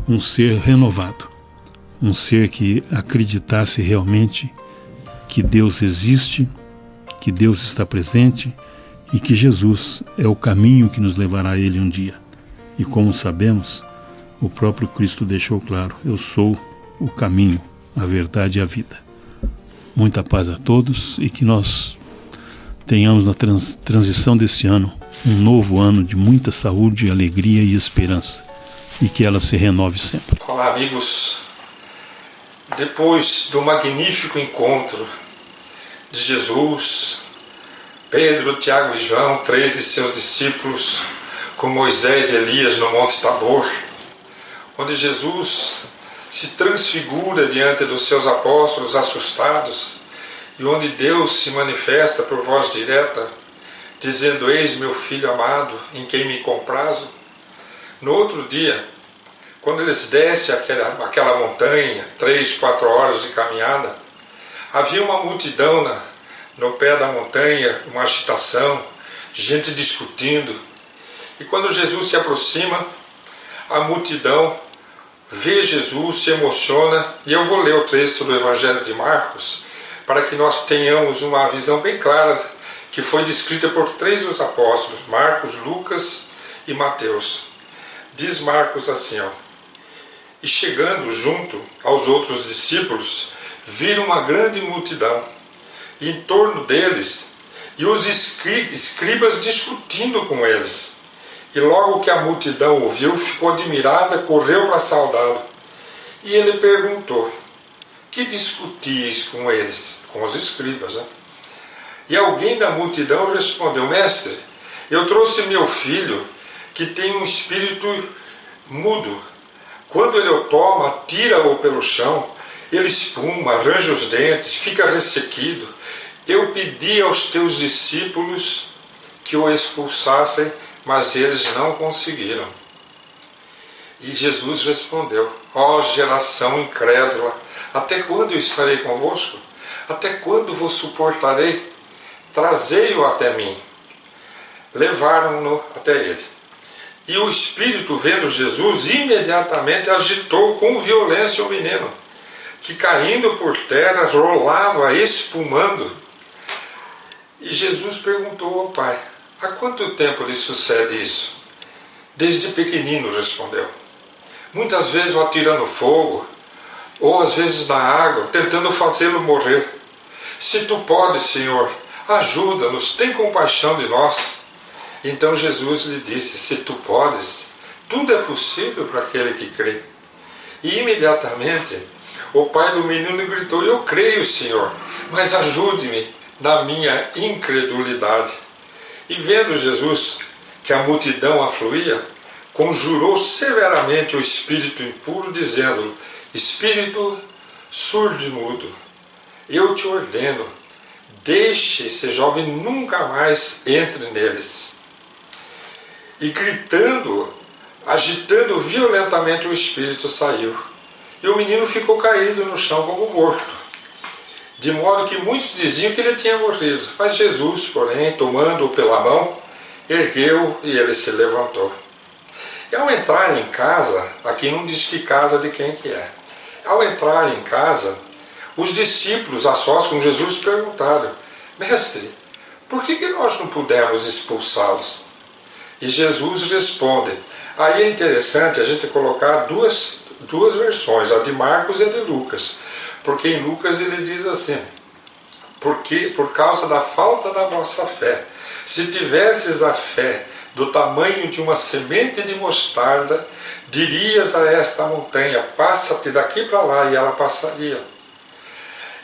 um ser renovado, um ser que acreditasse realmente que Deus existe, que Deus está presente e que Jesus é o caminho que nos levará a Ele um dia. E como sabemos, o próprio Cristo deixou claro: eu sou o caminho, a verdade e a vida. Muita paz a todos e que nós tenhamos na transição desse ano um novo ano de muita saúde, alegria e esperança, e que ela se renove sempre. Olá, amigos. Depois do magnífico encontro de Jesus, Pedro, Tiago e João, 3 de seus discípulos, com Moisés e Elias no Monte Tabor, onde Jesus se transfigura diante dos seus apóstolos assustados e onde Deus se manifesta por voz direta, dizendo: eis meu filho amado, em quem me comprazo. No outro dia, quando eles descem aquela montanha, 3, 4 horas de caminhada, havia uma multidão no pé da montanha, uma agitação, gente discutindo. E quando Jesus se aproxima, a multidão vê Jesus, se emociona. E eu vou ler o texto do Evangelho de Marcos, para que nós tenhamos uma visão bem clara, que foi descrita por 3 dos apóstolos, Marcos, Lucas e Mateus. Diz Marcos assim, ó: e chegando junto aos outros discípulos, viram uma grande multidão, e em torno deles, e os escribas discutindo com eles. E logo que a multidão o viu, ficou admirada, correu para saudá-lo. E ele perguntou: que discutíeis com eles? Com os escribas, né? E alguém da multidão respondeu: mestre, eu trouxe meu filho, que tem um espírito mudo. Quando ele o toma, tira-o pelo chão, ele espuma, arranja os dentes, fica ressequido. Eu pedi aos teus discípulos que o expulsassem, mas eles não conseguiram. E Jesus respondeu: ó geração incrédula, até quando eu estarei convosco? Até quando vos suportarei? Trazei-o até mim. Levaram-no até ele. E o espírito, vendo Jesus, imediatamente agitou com violência o menino, que caindo por terra rolava, espumando. E Jesus perguntou ao pai: há quanto tempo lhe sucede isso? Desde pequenino, respondeu. Muitas vezes o atira no fogo, ou às vezes na água, tentando fazê-lo morrer. Se tu podes, Senhor, ajuda-nos, tem compaixão de nós. Então Jesus lhe disse: se tu podes, tudo é possível para aquele que crê. E imediatamente o pai do menino gritou: eu creio, Senhor, mas ajude-me na minha incredulidade. E vendo Jesus que a multidão afluía, conjurou severamente o espírito impuro, dizendo: espírito surdo e mudo, eu te ordeno, deixe esse jovem, nunca mais entre neles. E gritando, agitando violentamente, o espírito saiu. E o menino ficou caído no chão como morto, de modo que muitos diziam que ele tinha morrido. Mas Jesus, porém, tomando-o pela mão, ergueu e ele se levantou. E ao entrar em casa, aqui não diz que casa de quem que é. Ao entrar em casa, os discípulos, a sós com Jesus, perguntaram: mestre, por que nós não pudemos expulsá-los? E Jesus responde. Aí é interessante a gente colocar duas versões, a de Marcos e a de Lucas. Porque em Lucas ele diz assim: porque por causa da falta da vossa fé, se tivesses a fé do tamanho de uma semente de mostarda, dirias a esta montanha: passa-te daqui para lá, e ela passaria.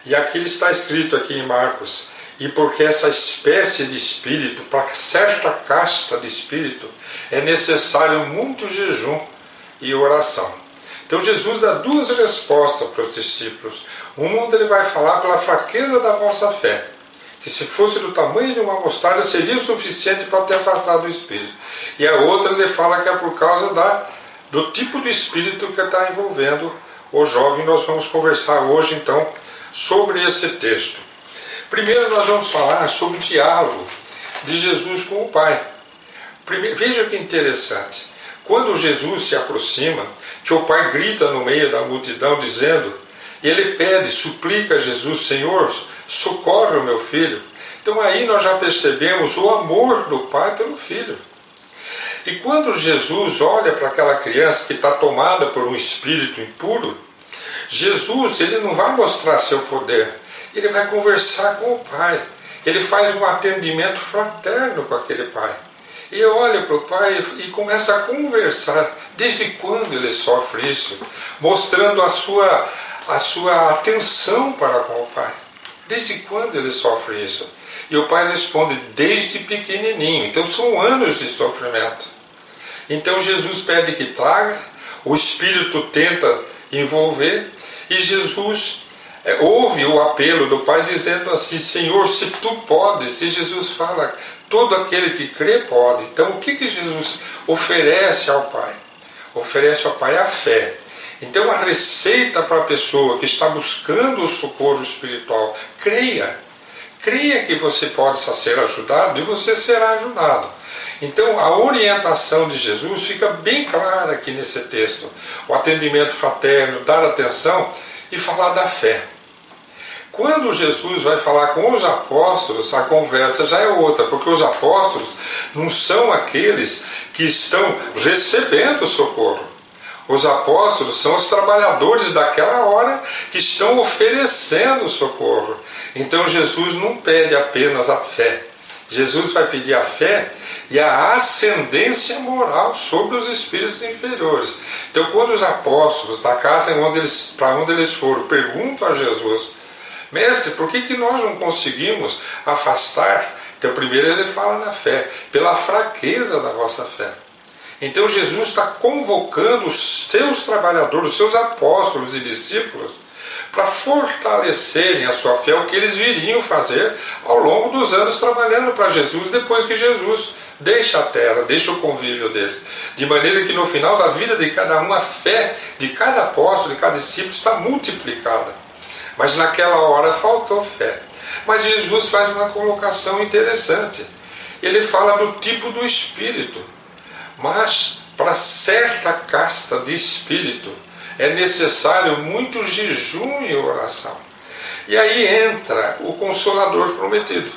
E aqui está escrito aqui em Marcos: e porque essa espécie de espírito, para certa casta de espírito, é necessário muito jejum e oração. Então Jesus dá 2 respostas para os discípulos. Uma onde ele vai falar pela fraqueza da vossa fé, que se fosse do tamanho de uma mostarda seria o suficiente para ter afastado o espírito. E a outra ele fala que é por causa do tipo de espírito que está envolvendo o jovem. Nós vamos conversar hoje então sobre esse texto. Primeiro nós vamos falar sobre o diálogo de Jesus com o Pai. Veja que interessante. Quando Jesus se aproxima, que o Pai grita no meio da multidão dizendo, ele pede, suplica a Jesus: Senhor, socorre o meu filho. Então aí nós já percebemos o amor do Pai pelo Filho. E quando Jesus olha para aquela criança que está tomada por um espírito impuro, Jesus, ele não vai mostrar seu poder, ele vai conversar com o Pai. Ele faz um atendimento fraterno com aquele pai. E olha para o pai e começa a conversar. Desde quando ele sofre isso? Mostrando a sua atenção para com o pai. Desde quando ele sofre isso? E o pai responde: desde pequenininho. Então são anos de sofrimento. Então Jesus pede que traga, o espírito tenta envolver, e Jesus ouve o apelo do pai dizendo assim: Senhor, se tu podes. E Jesus fala: todo aquele que crê pode. Então o que Jesus oferece ao pai? Oferece ao pai a fé. Então a receita para a pessoa que está buscando o socorro espiritual: creia creia que você possa ser ajudado e você será ajudado. Então a orientação de Jesus fica bem clara aqui nesse texto. O atendimento fraterno, dar atenção e falar da fé. Quando Jesus vai falar com os apóstolos, a conversa já é outra, porque os apóstolos não são aqueles que estão recebendo socorro. Os apóstolos são os trabalhadores daquela hora que estão oferecendo socorro. Então Jesus não pede apenas a fé. Jesus vai pedir a fé e a ascendência moral sobre os espíritos inferiores. Então quando os apóstolos, da casa para onde eles foram, perguntam a Jesus: Mestre, por que nós não conseguimos afastar? Então primeiro ele fala na fé, pela fraqueza da vossa fé. Então Jesus está convocando os seus trabalhadores, os seus apóstolos e discípulos, para fortalecerem a sua fé, o que eles viriam fazer ao longo dos anos trabalhando para Jesus, depois que Jesus deixa a terra, deixa o convívio deles. De maneira que no final da vida de cada um, a fé de cada apóstolo, de cada discípulo está multiplicada. Mas naquela hora faltou fé. Mas Jesus faz uma colocação interessante. Ele fala do tipo do espírito. Mas para certa casta de espírito é necessário muito jejum e oração. E aí entra o Consolador prometido,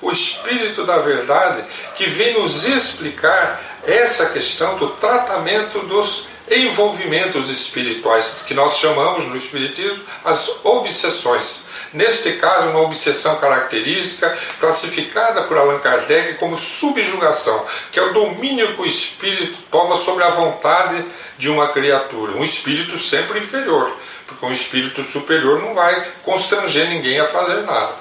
o Espírito da Verdade, que vem nos explicar essa questão do tratamento dos envolvimentos espirituais, que nós chamamos no Espiritismo as obsessões. Neste caso, uma obsessão característica classificada por Allan Kardec como subjugação, que é o domínio que o espírito toma sobre a vontade de uma criatura, um espírito sempre inferior, porque um espírito superior não vai constranger ninguém a fazer nada.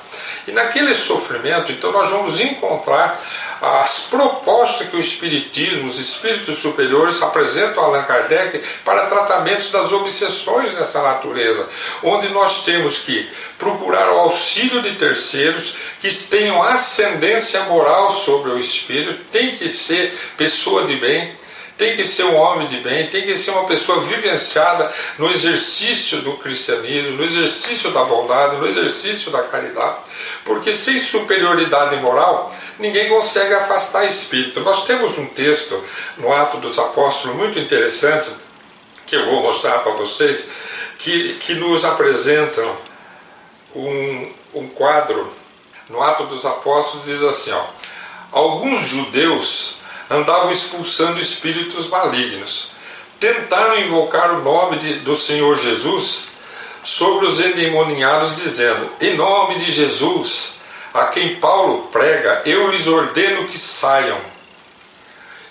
E naquele sofrimento, então, nós vamos encontrar as propostas que o Espiritismo, os espíritos superiores apresentam a Allan Kardec para tratamentos das obsessões dessa natureza, onde nós temos que procurar o auxílio de terceiros que tenham ascendência moral sobre o espírito, tem que ser pessoa de bem, tem que ser um homem de bem, tem que ser uma pessoa vivenciada no exercício do cristianismo, no exercício da bondade, no exercício da caridade, porque sem superioridade moral ninguém consegue afastar espírito. Nós temos um texto no Atos dos Apóstolos muito interessante, que eu vou mostrar para vocês, que nos apresenta um quadro. No Atos dos Apóstolos diz assim, alguns judeus andavam expulsando espíritos malignos. Tentaram invocar o nome do Senhor Jesus sobre os endemoniados, dizendo: em nome de Jesus, a quem Paulo prega, eu lhes ordeno que saiam.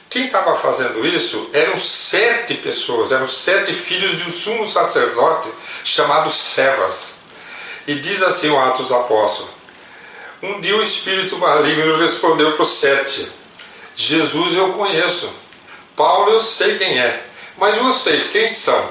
Quem estava fazendo isso eram 7 pessoas, eram 7 filhos de um sumo sacerdote chamado Cefas. E diz assim o Atos dos Apóstolos: um dia o espírito maligno respondeu para os 7: Jesus eu conheço, Paulo eu sei quem é, mas vocês quem são?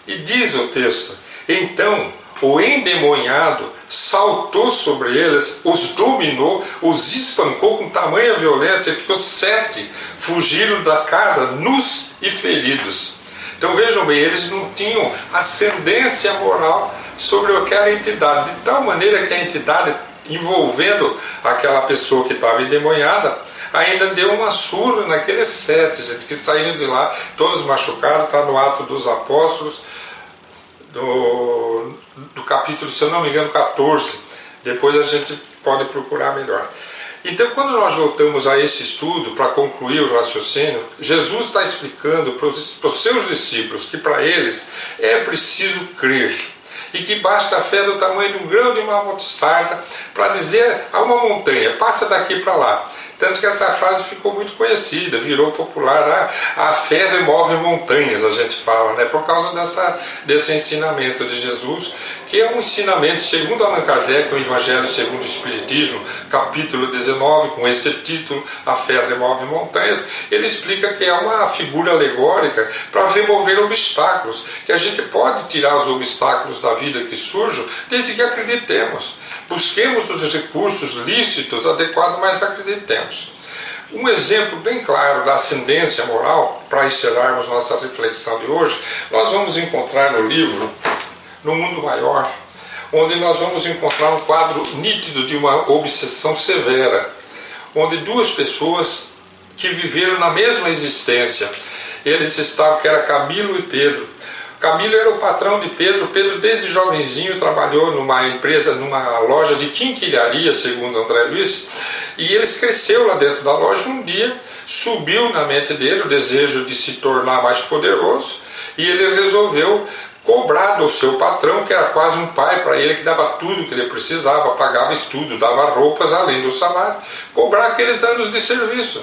E diz o texto: então o endemoniado saltou sobre eles, os dominou, os espancou com tamanha violência que os 7 fugiram da casa nus e feridos. Então vejam bem, eles não tinham ascendência moral sobre aquela entidade, de tal maneira que a entidade, envolvendo aquela pessoa que estava endemoniada, ainda deu uma surra naqueles 7, gente, que saíram de lá todos machucados. Está no Atos dos Apóstolos, do capítulo, se eu não me engano, 14. Depois a gente pode procurar melhor. Então, quando nós voltamos a esse estudo, para concluir o raciocínio, Jesus está explicando para os seus discípulos que para eles é preciso crer, e que basta a fé do tamanho de um grão de uma mostarda para dizer a uma montanha: passa daqui para lá. Tanto que essa frase ficou muito conhecida, virou popular. A fé remove montanhas, a gente fala, né? Por causa desse ensinamento de Jesus, que é um ensinamento, segundo Allan Kardec, o Evangelho segundo o Espiritismo, capítulo 19, com esse título, A Fé Remove Montanhas. Ele explica que é uma figura alegórica para remover obstáculos, que a gente pode tirar os obstáculos da vida que surjam, desde que acreditemos. Busquemos os recursos lícitos adequados, mas acreditemos. Um exemplo bem claro da ascendência moral, para encerrarmos nossa reflexão de hoje, nós vamos encontrar no livro No Mundo Maior, onde nós vamos encontrar um quadro nítido de uma obsessão severa, onde duas pessoas que viveram na mesma existência, eles estavam, que era Camilo e Pedro. Camilo era o patrão de Pedro. Pedro, desde jovenzinho, trabalhou numa empresa, numa loja de quinquilharia, segundo André Luiz, e eles cresceu lá dentro da loja. Um dia subiu na mente dele o desejo de se tornar mais poderoso, e ele resolveu cobrar do seu patrão, que era quase um pai para ele, que dava tudo que ele precisava, pagava estudo, dava roupas além do salário, cobrar aqueles anos de serviço.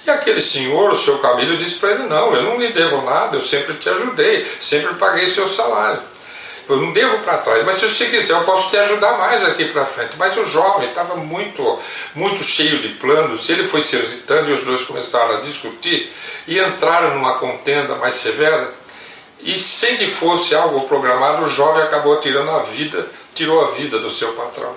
E aquele senhor, o seu Camilo, disse para ele: não, eu não lhe devo nada, eu sempre te ajudei, sempre paguei seu salário, eu não devo para trás, mas se você quiser eu posso te ajudar mais aqui para frente. Mas o jovem estava muito cheio de planos, ele foi se irritando e os dois começaram a discutir e entraram numa contenda mais severa, e sem que fosse algo programado, o jovem acabou tirou a vida do seu patrão.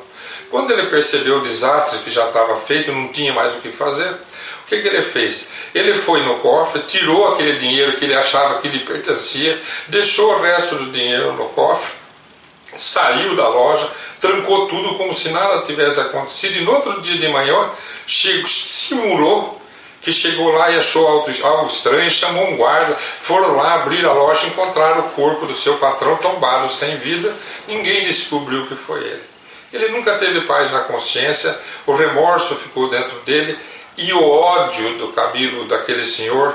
Quando ele percebeu o desastre que já estava feito, não tinha mais o que fazer, o que ele fez? Ele foi no cofre, tirou aquele dinheiro que ele achava que lhe pertencia, deixou o resto do dinheiro no cofre, saiu da loja, trancou tudo como se nada tivesse acontecido, e no outro dia de manhã simulou que chegou lá e achou algo estranho, chamou um guarda, foram lá abrir a loja e encontraram o corpo do seu patrão tombado, sem vida. Ninguém descobriu que foi ele. Ele nunca teve paz na consciência, o remorso ficou dentro dele, e o ódio do Camilo, daquele senhor,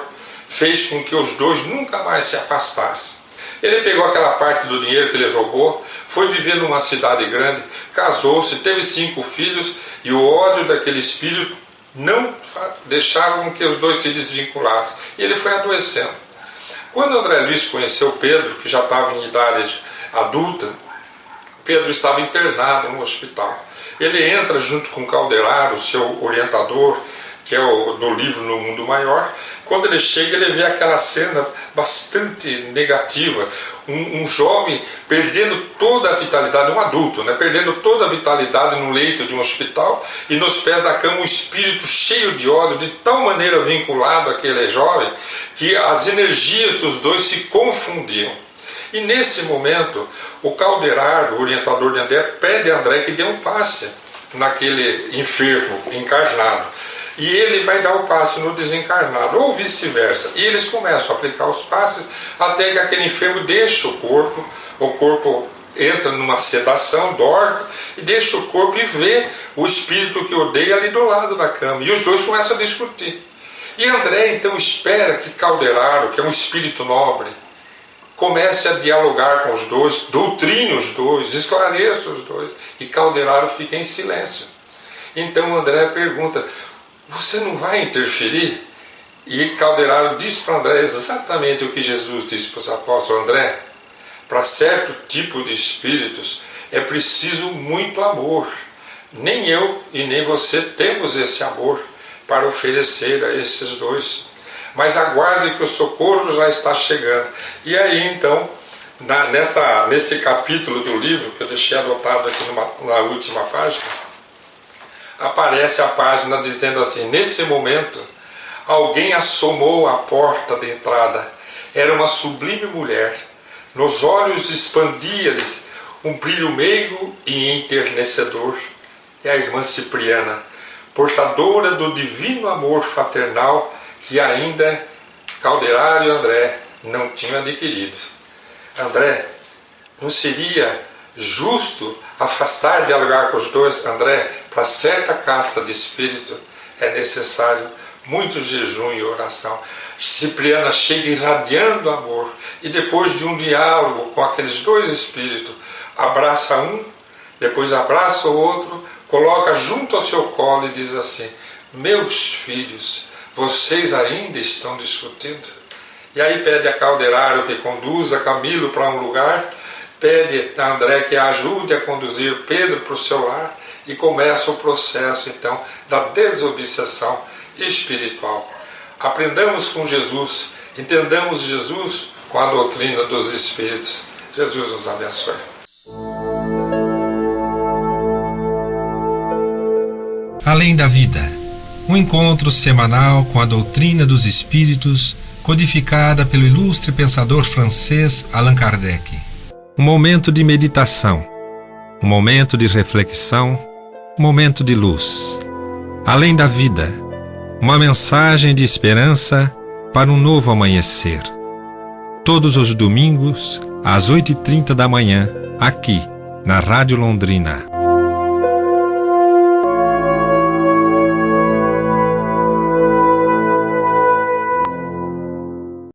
fez com que os dois nunca mais se afastassem. Ele pegou aquela parte do dinheiro que ele roubou, foi viver numa cidade grande, casou-se, teve 5 filhos, e o ódio daquele espírito não deixava com que os dois se desvinculassem. E ele foi adoecendo. Quando André Luiz conheceu Pedro, que já estava em idade adulta, Pedro estava internado no hospital. Ele entra junto com Calderaro, o seu orientador, que é do livro No Mundo Maior. Quando ele chega, ele vê aquela cena bastante negativa, um jovem perdendo toda a vitalidade, um adulto, né, perdendo toda a vitalidade no leito de um hospital, e nos pés da cama um espírito cheio de ódio, de tal maneira vinculado àquele jovem, que as energias dos dois se confundiam. E nesse momento, o Calderaro, o orientador de André, pede a André que dê um passe naquele enfermo encarnado. E ele vai dar o passe no desencarnado, ou vice-versa. E eles começam a aplicar os passes até que aquele enfermo deixa o corpo entra numa sedação, dorme, e deixa o corpo e vê o espírito que odeia ali do lado da cama. E os dois começam a discutir. E André então espera que Calderaro, que é um espírito nobre, comece a dialogar com os dois, doutrine os dois, esclareça os dois. E Calderaro fica em silêncio. Então André pergunta: você não vai interferir? E Calderaro diz para André exatamente o que Jesus disse para os apóstolos: André, para certo tipo de espíritos é preciso muito amor. Nem eu e nem você temos esse amor para oferecer a esses dois. Mas aguarde que o socorro já está chegando. E aí então, neste capítulo do livro, que eu deixei anotado aqui na última página, aparece a página dizendo assim: nesse momento, alguém assomou à porta de entrada. Era uma sublime mulher. Nos olhos expandia-lhes um brilho meigo e enternecedor. É a irmã Cipriana, portadora do divino amor fraternal que ainda Calderaro e André não tinham adquirido. André, não seria justo afastar, dialogar com os dois? André, para certa casta de espírito é necessário muito jejum e oração. Cipriana chega irradiando amor, e depois de um diálogo com aqueles dois espíritos, abraça um, depois abraça o outro, coloca junto ao seu colo e diz assim: meus filhos, vocês ainda estão discutindo? E aí pede a Calderaro que conduza Camilo para um lugar, pede a André que ajude a conduzir Pedro para o seu lar, e começa o processo então da desobsessão espiritual. Aprendamos com Jesus, entendamos Jesus com a doutrina dos Espíritos. Jesus nos abençoe. Além da vida, um encontro semanal com a doutrina dos Espíritos, codificada pelo ilustre pensador francês Allan Kardec. Um momento de meditação, Um momento de reflexão, um momento de luz. Além da vida, uma mensagem de esperança para um novo amanhecer. Todos os domingos, às 8h30 da manhã, aqui, na Rádio Londrina.